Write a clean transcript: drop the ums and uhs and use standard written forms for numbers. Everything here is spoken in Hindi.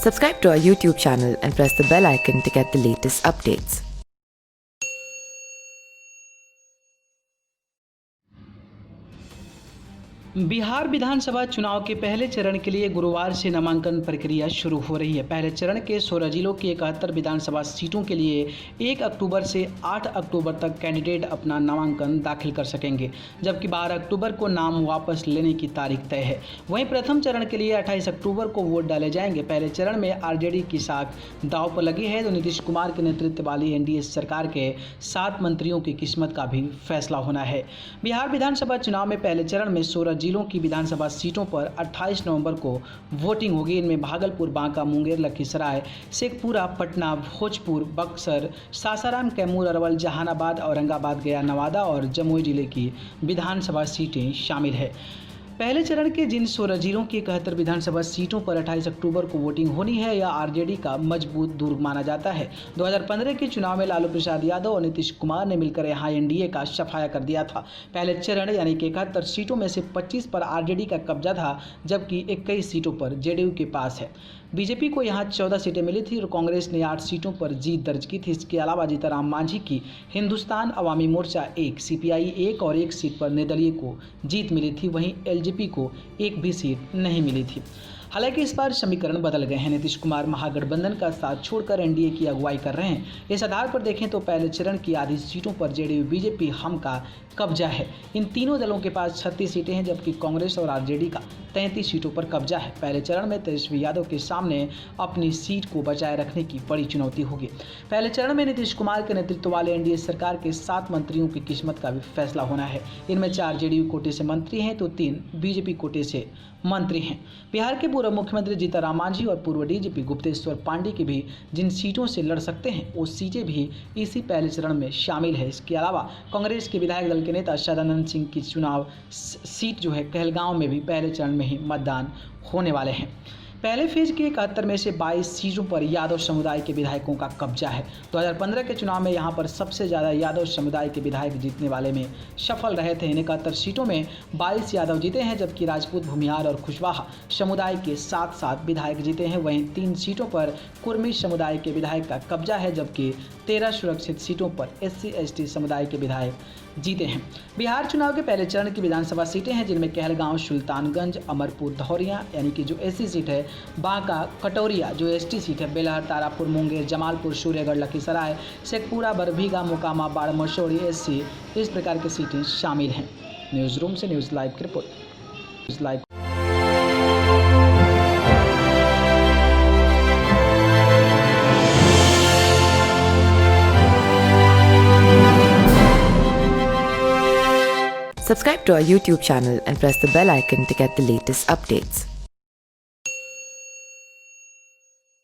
Subscribe to our YouTube channel and press the bell icon to get the latest updates. Bihar विधानसभा चुनाव के पहले चरण के लिए गुरुवार से नामांकन प्रक्रिया शुरू हो रही है। पहले चरण के 16 जिलों की 71 विधानसभा सीटों के लिए 1 अक्टूबर से 8 अक्टूबर तक कैंडिडेट अपना नामांकन दाखिल कर सकेंगे, जबकि 12 अक्टूबर को नाम वापस लेने की तारीख तय है। वहीं प्रथम चरण के लिए 28 अक्टूबर को वोट डाले जाएंगे। पहले चरण में आरजेडी की साख दांव पर लगी है, तो नीतीश कुमार के नेतृत्व वाली एनडीए सरकार के 7 मंत्रियों की किस्मत का भी फैसला होना है। बिहार विधानसभा चुनाव में पहले चरण में 16 जिलों की विधानसभा सीटों पर 28 नवंबर को वोटिंग होगी। इनमें भागलपुर, बांका, मुंगेर, लखीसराय, शेखपुरा, पटना, भोजपुर, बक्सर, सासाराम, कैमूर, अरवल, जहानाबाद, औरंगाबाद, गया, नवादा और जमुई जिले की विधानसभा सीटें शामिल है। पहले चरण के जिन 16 जिलों की 71 विधानसभा सीटों पर 28 अक्टूबर को वोटिंग होनी है, यह आरजेडी का मजबूत दुर्ग माना जाता है। 2015 के चुनाव में लालू प्रसाद यादव और नीतीश कुमार ने मिलकर यहां एनडीए का सफाया कर दिया था। पहले चरण यानी कि 71 सीटों में से 25 पर आरजेडी का कब्जा था, जबकि 21 सीटों पर जेडीयू के पास है। बीजेपी को यहां 14 सीटें मिली थी और कांग्रेस ने 8 सीटों पर जीत दर्ज की थी। इसके अलावा जीतनराम मांझी की हिंदुस्तान अवामी मोर्चा 1, सीपीआई 1 और 1 सीट पर निर्दलीय को जीत मिली थी। वहीं एलजेपी को एक भी सीट नहीं मिली थी। हालांकि इस बार समीकरण बदल गए हैं। नीतीश कुमार महागठबंधन का साथ छोड़कर एनडीए की अगुवाई कर रहे हैं। इस आधार पर देखें तो पहले चरण की आधी सीटों पर जेडीयू, बीजेपी, हम का कब्जा है। इन तीनों दलों के पास 36 सीटें हैं, जबकि कांग्रेस और आरजेडी का 33 सीटों पर कब्जा है। पहले चरण में तेजस्वी यादव के सामने अपनी सीट को बचाए रखने की बड़ी चुनौती होगी। पहले चरण में नीतीश कुमार के नेतृत्व वाले एनडीए सरकार के 7 मंत्रियों की किस्मत का भी फैसला होना है। इनमें 4 जेडीयू कोटे से मंत्री हैं तो 3 बीजेपी कोटे से मंत्री हैं। बिहार के पूर्व मुख्यमंत्री जीतनराम मांझी और पूर्व डीजीपी गुप्तेश्वर पांडे की भी जिन सीटों से लड़ सकते हैं, वो सीटें भी इसी पहले चरण में शामिल है। इसके अलावा कांग्रेस के विधायक दल के नेता सदानंद सिंह की चुनाव सीट जो है कहलगांव में भी पहले चरण में ही मतदान होने वाले हैं। पहले फेज के 71 में से 22 सीटों पर यादव समुदाय के विधायकों का कब्जा है। 2015 के चुनाव में यहां पर सबसे ज़्यादा यादव समुदाय के विधायक जीतने वाले में सफल रहे थे। इन 71 सीटों में 22 यादव जीते हैं, जबकि राजपूत, भूमिहार और कुशवाहा समुदाय के 7 विधायक जीते हैं। वहीं 3 सीटों पर कुर्मी समुदाय के विधायक का कब्जा है, जबकि 13 सुरक्षित सीटों पर SC/ST समुदाय के विधायक जीते हैं। बिहार चुनाव के पहले चरण की विधानसभा सीटें हैं, जिनमें कहलगांव, सुल्तानगंज, अमरपुर, धौरिया यानी कि जो SC सीट है, बांका, कटोरिया जो ST सीट है, बेलहर, तारापुर, मुंगेर, जमालपुर, सूर्यगढ़, लखीसराय, शेखपुरा, बरबीघा, मोकामा, बाड़मशोड़ी SC, इस प्रकार की सीटें शामिल हैं। न्यूज़ रूम से न्यूज़ लाइव की report. News live. Subscribe to our YouTube channel and press the bell icon to get the latest updates.